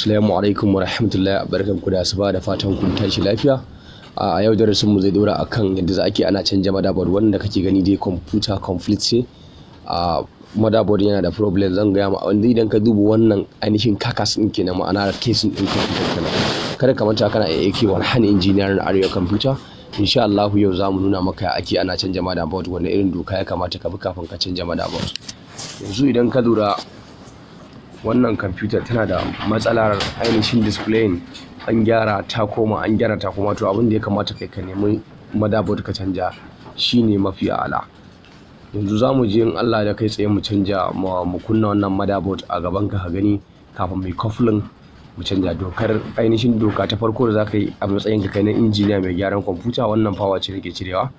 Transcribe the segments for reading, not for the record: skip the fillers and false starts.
Assalamu alaikum wa rahmatullahi barkanku da asuba da fatan kun tashi lafiya. A yau darasin mu zai dora akan yadda za ake ana canja motherboard wanda kake gani dai computer complete ce. Motherboard yana da problem zan gaya ma wanda idan ka duba wannan ainihin carcass din kenan ma'ana casing din computer kenan. Kada ka manta kana AK wani hand engineer na Arewa computer. Insha Allah yau zamu nuna maka ake ana canja motherboard wanda irin doka ya kamata ka bi kafin ka canja motherboard. Yanzu idan ka lura wannan computer tana da matsalar ainihin display an gyara ta koma to abin da ya kamata kai ka nemi motherboard ka canja shine mafi a'ala. Yanzu zamu je in Allah da kai tsaye mu canja mu kunna wannan motherboard a gaban ka gani kafin mai coupling mu canja dokar ainihin doka ta farko da zaka yi a matsayin ka kai na injiniya mai gyaran computer. Wannan power ce nake cirewa,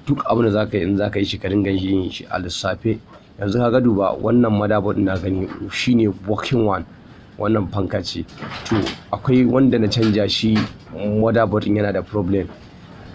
duk abin da zaka yi in zaka yi shi ka dinga yin shi a lissafe. Yanzu ka ga duba wannan motherboard na gani shine working one, wannan fanka ce. To akwai wanda na canja shi motherboard yana da problem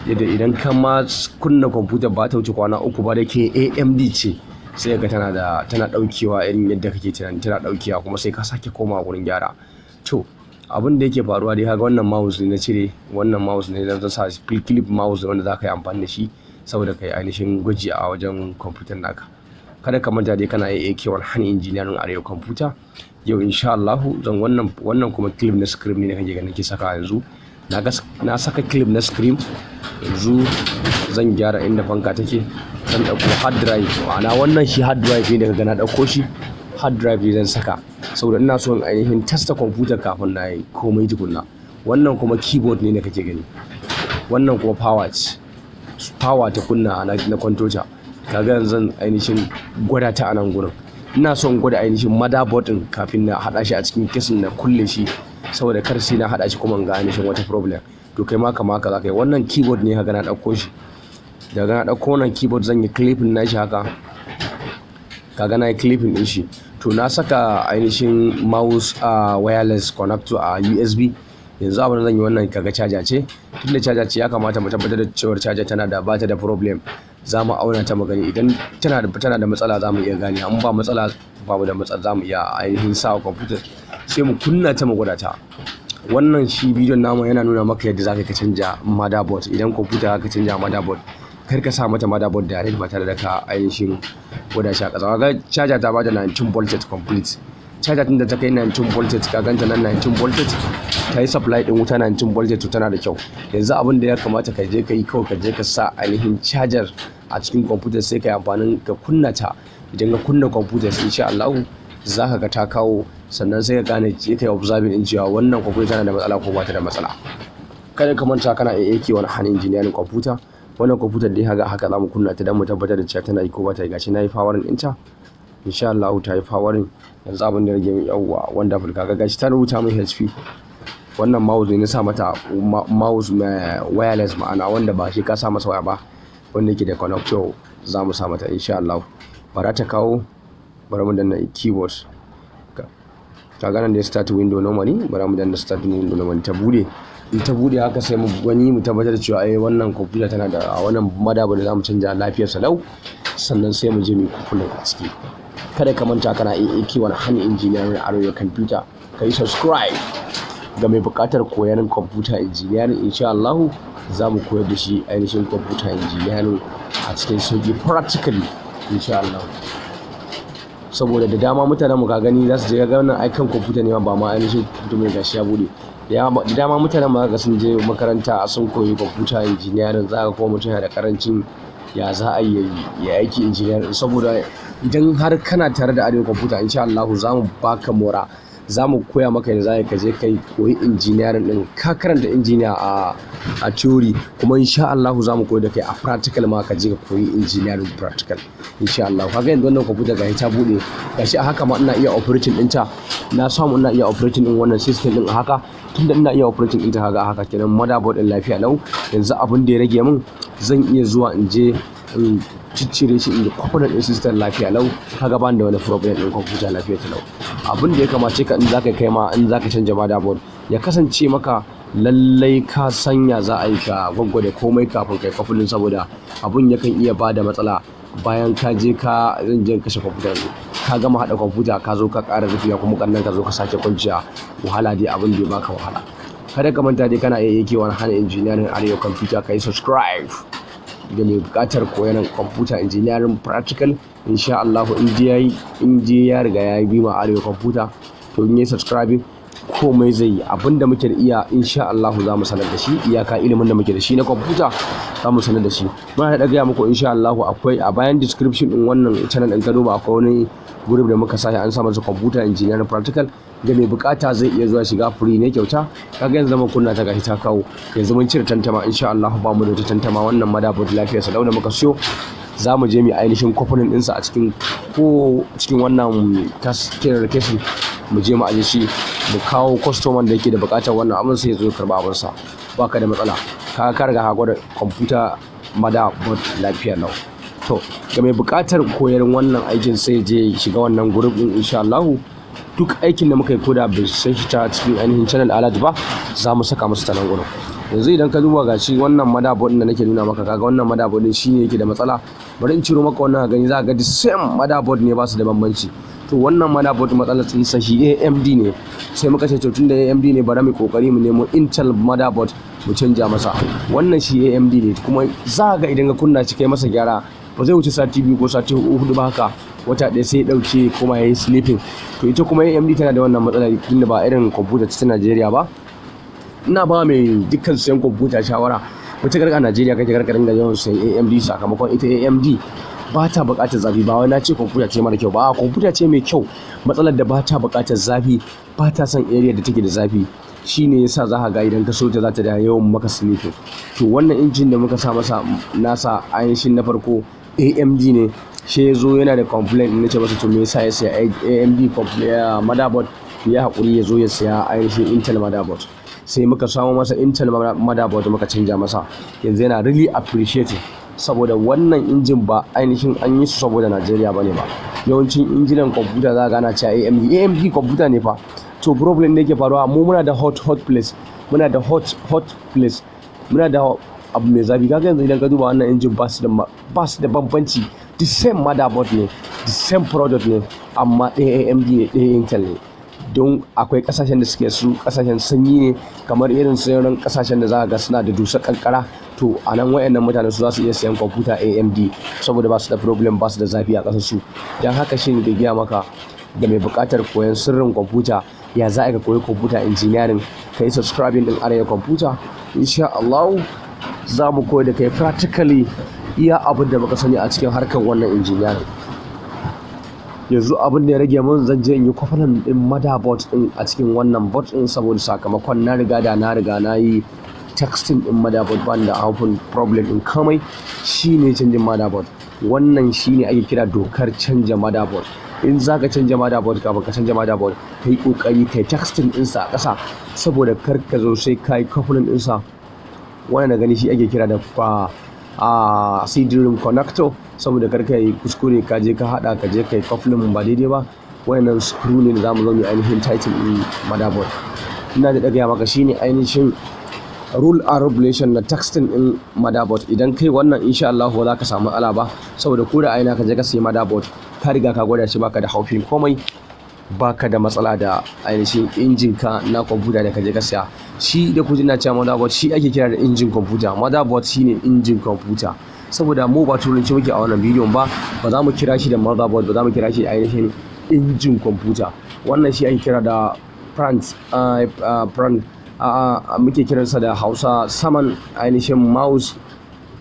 yadda idan ka ma kunna computer ba ta wuce kwana uku ba da ke AMD ce sai ga tana daukewa irin yadda kake tunani tana daukewa kuma sai ka sake komawa gurin gyara. To abin da yake faruwa dai kaga wannan mouse ne na cire, wannan mouse ne zan sa clip mouse wanda zaka yi amfani da shi saboda kai ainihin gwaji a wajen computer naka. Kada ka manta dai kana AK wani hand engineering Arewa computer. Yau insha Allah zan wannan kuma clip na screen ne kake ganin ke saka yanzu. Na saka clip na screen yanzu zan gyara inda fanka take. Zan dauko hard drive, ma'ana wannan shi hard drive ne daga na dauko shi hard drive zan saka saboda ina so in ainihin testa computer kafin na yi komai tukunna. Wannan kuma keyboard ne da kake gani, wannan kuma power ta kunna na kwantoja. Kaga yanzu ainihin gwada ta a nan gurin ina son gwada ainihin motherboard din kafin na hada shi a cikin kesin na kulle shi saboda kar sai na hada shi kuma ga ainihin wata problem. To kai ma kama haka zaka yi. Wannan keyboard ne haka na dauko shi, daga na dauko wannan keyboard zan yi clipping nashi haka, kaga na yi clipping din shi. To na saka ainihin mouse wireless connector a USB. Yanzu abin da zan yi wannan kaga charger ce, tunda charger ce ya kamata mu tabbatar da cewa charger bata da problem. Za mu auna ta magani idan tana da matsala za mu iya gane, amma ba matsala babu da matsala za mu iya ainihin sa computer sai mu kunna ta mu gwada ta. Wannan shi bidiyon namu yana nuna maka yadda zaka ka canja motherboard. Idan computer ka canja motherboard kar ka sa mata motherboard direct ba tare da ka ainihin gwada shi a ƙasa. Kaga charger ta bada 19 voltage complete. Charger din da ta kai 19 voltage ka ganta nan 19 voltage ta yi supply din wuta 19 voltage to tana da kyau. Yanzu abin da ya kamata ka je ka yi kawai ka je ka sa ainihin charger a cikin computer sai ka yi amfanin ka kunna ta. Idan ka kunna computer sai insha Allah za ka ga ta kawo, sannan sai ka gane sai ka yi observing din cewa wannan computer tana da matsala ko ba ta da matsala. Kada ka manta kana AK wani hand engineering computer. Wannan computer dai haka za mu kunna ta don mu tabbatar da cewa tana yi ko ba ta yi. Gashi na yi powering ɗinta insha Allah ta yi powering. Yanzu abin da rage min yawwa wonderful, kaga gashi ta rubuta min HP. Wannan mouse ne na sa mata mouse wireless, ma'ana wanda ba shi ka sa masa waya ba, wanda yake da connector za mu sa mata insha Allah. Bara ta kawo, bari mu danna keyboard. Kaga nan da start window normally, bari mu danna start window normally ta bude. In ta bude haka sai mu gani mu tabbatar da cewa wannan computer tana da wannan motherboard da za mu canja lafiyar salau, sannan sai mu je mu kula a ciki. Kada ka manta kana AK wani hand engineering Arewa computer. Ka yi subscribe ga mai buƙatar koyon computer engineering. Insha Allah za mu koyar da shi ainihin computer engineering a cikin sauƙi practically insha Allah. Saboda da dama mutanen mu ka gani za su je ga wannan aikan computer ne ba ma ainihin computer mai gashi ya bude. Da dama mutanen mu ga sun je makaranta sun koyi computer engineering, za ka kuma mutum yana da karancin ya za a yi aiki engineering. Saboda idan har kana tare da Arewa computer insha Allah za mu baka mora, za mu koya maka yadda za ka je kai koyi engineering din. Ka karanta engineer a theory kuma insha Allah za mu koyi da kai a practical ma ka je ka koyi engineering practical insha Allah. Kaga yanzu wannan computer gashi ta bude, gashi a haka ma ina iya operating ɗinta. Na samu ina iya operating din wannan system din a haka, tunda ina iya operating ɗinta kaga haka kenan motherboard din lafiya lau. Yanzu abin da ya rage min zan iya zuwa in je in ciccire shi in yi component din system lafiya lau. Kaga ban da wani problem din computer lafiya ta lau. Abin da ya kamace ka in zaka kai ma in zaka canja motherboard ya kasance maka lallai ka sanya za a yi ka gwaggwada komai kafin kai kafulin, saboda abun yakan iya bada matsala bayan ka je ka zan je kashe computer ka gama haɗa kwamfuta ka zo ka ƙara rufiya kuma kannan ka zo ka sake kwanciya wahala dai abin da ya baka wahala. Kada ka manta dai kana iya yake wani hana engineering arewa computer ka yi subscribe da mai buƙatar koyon computer engineering practical insha Allah in je ya riga ya yi bima arewa computer to in yi subscribing komai zai yi abinda muke da iya insha Allah za mu sanar da shi iyaka ilimin da muke da shi na computer za mu sanar da shi. Muna da gaya muku insha Allah akwai a bayan description din wannan channel din ka duba akwai wani group da muka sa an sa masa computer engineering practical da mai bukata zai iya zuwa shiga free ne kyauta. Kaga yanzu zaman kunna ta gashi ta kawo yanzu mun cire tantama insha Allah ba mu da tantama wannan motherboard lafiyar sa da muka siyo za mu je mu ainihin kwafunin ɗinsa a cikin wannan casing mu je mu aje shi mu kawo customer da yake da bukatar wannan abin sai ya zo karba abin sa baka da matsala ka riga ka gwada computer motherboard lafiya lau. To ga mai bukatar koyar wannan aikin sai je shiga wannan group din insha Allah duk aikin da muka yi koda bai san shi ta cikin ainihin channel alert ba za mu saka musu ta nan gurin. Yanzu idan ka duba gashi wannan motherboard da nake nuna maka kaga wannan motherboard din shine yake da matsala. Bari in ciro maka wannan gani za ka ga the same motherboard ne ba su da bambanci. To wannan motherboard matsalar din sa shi AMD ne sai muka ce to tunda AMD ne bari mu kokari mu nemo Intel motherboard mu canja masa. Wannan shi AMD ne kuma za ka ga idan ka kunna shi kai masa gyara ba zai wuce sati 2 ko sati 4 ba haka wata ɗaya sai ya ɗauke kuma ya yi sleeping. To ita kuma AMD tana da wannan matsala tunda ba irin kwamfuta ta Najeriya ba. Ina ba mai dukkan sayan kwamfuta shawara wata karka Najeriya kake karkarin da yawan sayan AMD sakamakon ita AMD ba ta buƙatar zafi ba wai na ce kwamfuta ce mara kyau ba kwamfuta ce mai kyau matsalar da ba ta buƙatar zafi ba ta son area da take da zafi shine yasa za ka ga idan ka so ta za ta da yawan maka sleeping. To wannan injin da muka sa masa nasa ainihin na farko AMD ne shi ya zo yana da complaint na ce masa to me yasa ya saya AMD motherboard ya haƙuri ya zo ya saya ainihin Intel motherboard sai muka samu masa Intel motherboard muka canja masa yanzu yana really appreciating saboda wannan injin ba ainihin an yi su saboda Najeriya bane ba yawancin injinan kwamfuta za ka gana cewa AMD kwamfuta ne fa. To problem da yake faruwa mu muna da hot place muna da hot place muna da abu mai zafi kaga yanzu idan ka duba wannan injin ba su da bambanci the same motherboard ne the same product ne amma ɗaya AMD ne ɗaya Intel ne don akwai kasashen da suke su kasashen sanyi ne kamar irin sauran kasashen da za ga suna da dusar kankara to a nan wayannan mutane su za su iya sayan kwamfuta AMD saboda ba su da problem ba su da zafi a ƙasar su. Don haka shi ne da giya maka da mai buƙatar koyon sirrin kwamfuta ya za a ka koyi kwamfuta engineering ka yi subscribing din arewa kwamfuta insha Allah za mu koyi da kai practically iya abin da baka sani a cikin harkar wannan engineering. Yanzu abin da ya rage mun zan je in yi kwafanan din motherboard din a cikin wannan board din saboda sakamakon na riga na yi texting din motherboard ban da haufin problem din kamai shine canjin motherboard. Wannan shine ake kira dokar canja motherboard. In za ka canja motherboard kafin ka canja motherboard kai kokari kai texting din sa a ƙasa saboda kar ka zo sai kai kwafanan din sa wannan gani shi ake kira da CD-ROM connector saboda kar ka yi kuskure ka je ka hada ka je kai coupling ba daidai ba wannan screw ne da zamu zo mu ainihin tighten din motherboard. Ina da gaya maka shine ainihin rule and regulation na texting din motherboard idan kai wannan insha Allah ba za ka samu ala ba saboda ko da aina ka je ka sayi motherboard ka riga ka gwada shi baka da haufin komai baka da matsala da ainihin injin ka na kwamfuta da ka je ka saya shi da kuje na cewa motherboard shi ake kira da injin kwamfuta. Motherboard shine injin kwamfuta saboda mu ba turanci muke a wannan bidiyon ba za mu kira shi da motherboard ba za mu kira shi da ainihin injin kwamfuta. Wannan shi ake kira da muke kiransa da Hausa saman ainihin mouse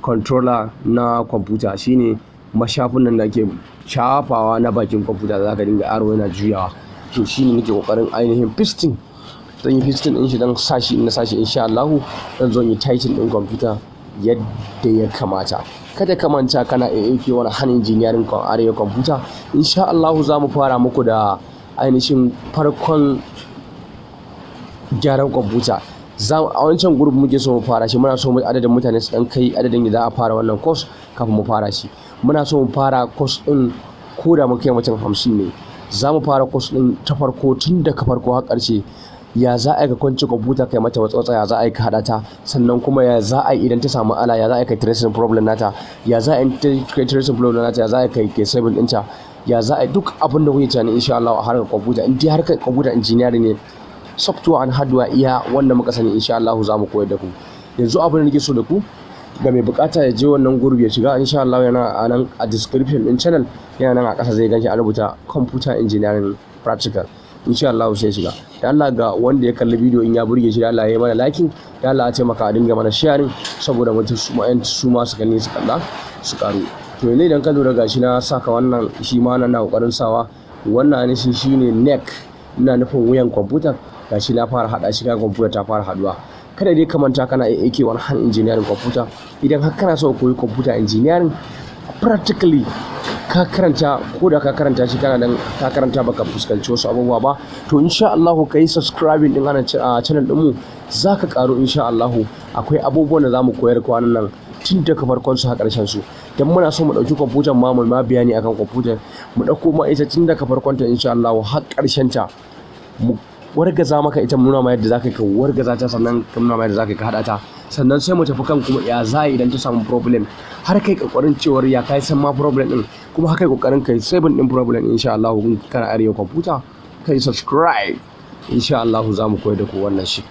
controller na kwamfuta shine mashafin nan da ake shafawa na bakin kwamfuta za ka dinga aro yana juyawa to shine nake kokarin ainihin piston zan yi piston din shi dan sashi na sashi insha Allah zan zo yi tighten din kwamfuta yadda ya kamata. Kada ka manta kana AAK wani han engineering arewa kwamfuta insha Allah za mu fara muku da ainihin farkon gyaran kwamfuta. A wancan group muke so mu fara shi muna so mu adadin mutane su dan kai adadin da za a fara wannan course kafin mu fara shi. Muna so mu fara course din ko da muke mutum 50 ne za mu fara course din ta farko tun daga farko har ƙarshe ya za a yi ka kwance kwamfuta kai mata watsatsa ya za a yi ka haɗa ta sannan kuma ya za a yi idan ta samu ala ya za a yi kai tracing problem nata ya za a yi kai tracing problem nata ya za a yi kai saving ɗinta ya za a duk abin da kuke tunani insha Allah a harkar kwamfuta, in dai harkar kwamfuta engineering ne, software and hardware iya wanda muka sani insha Allah za mu koyar da ku. Yanzu abin da nake so da ku, ga mai bukata ya je wannan gurbi ya shiga insha Allah yana a nan a description din channel, yana nan a ƙasa zai ganshi a rubuta computer engineering practical, insha Allah sai shiga. Da Allah ga wanda ya kalli bidiyo in ya burge shi, da Allah ya yi mana liking, da Allah ya taimaka a dinga mana sharing saboda mutum su ma su gani su kalla su karu. To yanzu idan ka lura gashi na saka wannan shi ma na kokarin sawa, wannan ne shine neck, ina nufin wuyan kwamfutar, gashi na fara hada shi, ga kwamfutar ta fara haduwa. Kada dai ka manta kana aiki wani hand engineering kwamfuta. Idan har kana so ka koyi computer engineering practically, ka karanta, ko da ka karanta shi kana dan ka karanta baka fuskanci wasu abubuwa ba, to insha Allah ka yi subscribing din ana channel din mu, zaka karu insha Allah. Akwai abubuwan da zamu koyar kwanan nan tun daga farkon su har karshen su, dan muna so mu dauki kwamfutar ma mu ma bayani akan kwamfutar, mu dauko ma ita tun daga farkon ta insha Allah har karshen ta, mu wargaza maka ita, mu nuna ma yadda zaka ka wargaza ta, sannan ka nuna ma yadda zaka ka hada ta, sannan sai mu tafi kan kuma ya za idan ta samu problem, har kai kokarin cewar ya kai san ma problem din, kuma har kai kokarin kai saving din problem insha Allah. kun kana arewa kwamfuta, kai subscribe insha Allah za mu koyar da ku wannan shi.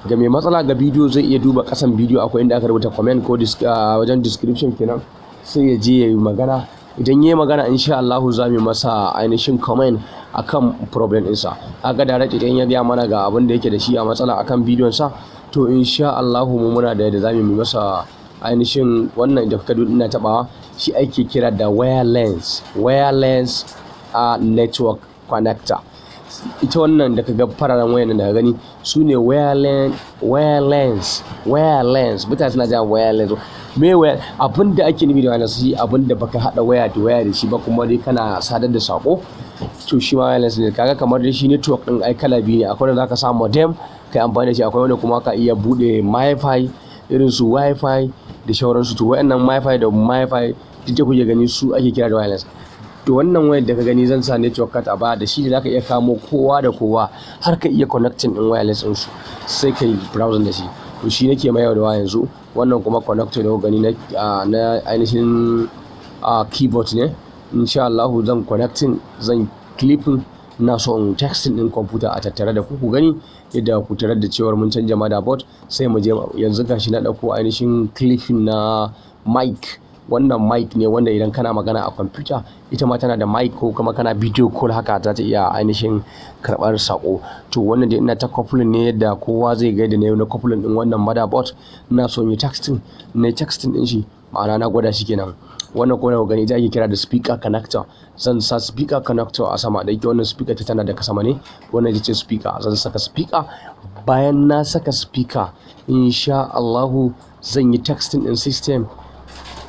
Ga mai matsala ga bidiyo zai iya duba kasan bidiyo, akwai inda aka rubuta comment ko wajen description kenan, sai ya je ya yi magana. Idan ya yi magana insha Allah za mu masa ainihin comment akan problem ɗinsa. Aga da idan ya gaya mana ga abin da yake da shi a matsala akan bidiyon sa, to insha Allah mu muna da yadda za mu masa ainihin wannan da kuka ina tabawa, shi ake kira da wireless network connector. Ita wannan da kaga fararen wayan da ka gani su ne wireless, mutane suna cewa wireless. Abin da ake nufi da wireless shi abin da baka hada waya da waya da shi ba, kuma dai kana sadar da sako, to shi ma wireless ne. Kaga kamar dai shi network din ai kala biyu ne, akwai wanda zaka sa modem kai amfani da shi, akwai wanda kuma ka iya bude wifi, irin su wifi da shauransu. To wayannan wifi da wifi duk da kuke gani su ake kira da wireless. To wannan wayar da ka gani zan sa network card a baya, da shi ne zaka iya kamo kowa da kowa, har ka iya connecting din wireless din su, sai kai browsing da shi. To shi nake mai da yanzu. Wannan kuma connector da ku gani na ainihin keyboard ne, insha Allah zan connecting, zan clipping, ina so in texting din computer a tattare da ku gani yadda ku tarar da cewar mun canja motherboard. Sai mu je yanzu gashi na dauko ainihin clipping na mic. Wannan mic ne wanda idan kana magana a kwamfuta, ita ma tana da mic, ko kuma kana video call haka za ta iya ainihin karɓar sako. To wannan dai ina ta coupling ne yadda kowa zai ga da na coupling din wannan motherboard. Ina so yi texting din shi, ma'ana na gwada shi kenan. Wannan ko na gani ita ake kira da speaker connector. Zan sa speaker connector a sama, da yake wannan speaker ta tana da sama ne, wannan ita ce speaker. Zan saka speaker, bayan na saka speaker insha Allah zan yi texting din system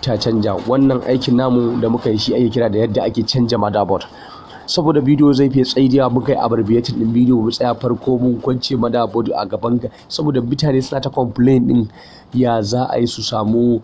ta canja. Wannan aikin namu da muka yi shi ake kira da yadda ake canja motherboard. Saboda bidiyo zai fi tsaidiya, muka yi abbreviating din bidiyo, mu tsaya farko mun kwance motherboard a gaban ka, saboda mutane suna ta complain din ya za a yi su samu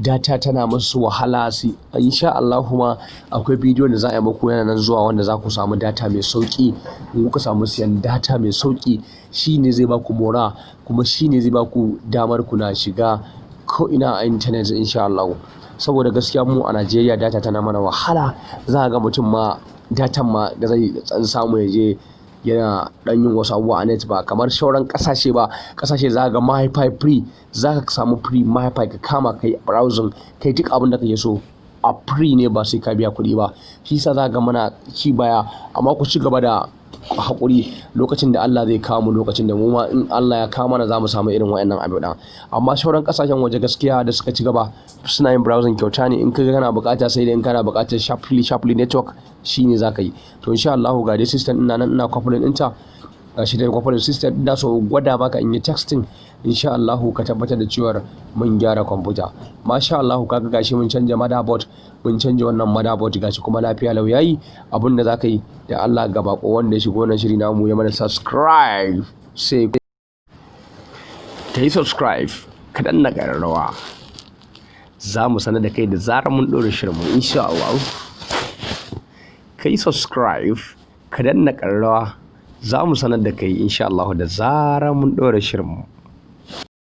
data tana musu wahala. Insha Allah kuma akwai bidiyon da za a yi muku yana nan zuwa, wanda za ku samu data mai sauki. In kuka samu siyan data mai sauki, shine zai baku mora, kuma shine zai baku damar kuna shiga ko ina a internet insha Allah. Saboda gaskiya mu a Najeriya data tana mana wahala, za ga mutum ma datan ma da zai samu ya je yana dan yin wasu abubuwa a net ba kamar sauran kasashe ba. Kasashe za ga wifi free, za ka samu free wifi ka kama kai browsing, kai duk abin da kake so a free ne, ba sai ka biya kuɗi ba. Shi yasa za ga mana ci baya, amma ku ci gaba da haƙuri. Lokacin da Allah zai kawo mu, lokacin da mu ma in Allah ya kawo mana za mu samu irin wayannan abu ɗin. Amma sauran ƙasashen waje gaskiya da suka ci gaba suna yin browsing kyauta ne, in ka ga kana buƙata sai dai in kana buƙatar sharply network shine za ka yi. To insha Allah ga dai system ina nan ina coupling ɗinta, gashi dai coupling system ina so gwada maka in yi texting. Insha Allah ka tabbatar da cewar mun gyara kwamfuta. Masha Allah kaga gashi mun canja motherboard, mun canja wannan motherboard gashi kuma lafiya lau yayi. Abin da za ka yi da Allah ga bako wanda ya shigo wannan shiri namu ya mana subscribe, sai ka yi subscribe, ka danna ƙararrawa, za mu sanar da kai da zarar mun ɗora shirinmu insha Allah. Ka yi subscribe, ka danna ƙararrawa, za mu sanar da kai insha Allah da zarar mun ɗora shirinmu.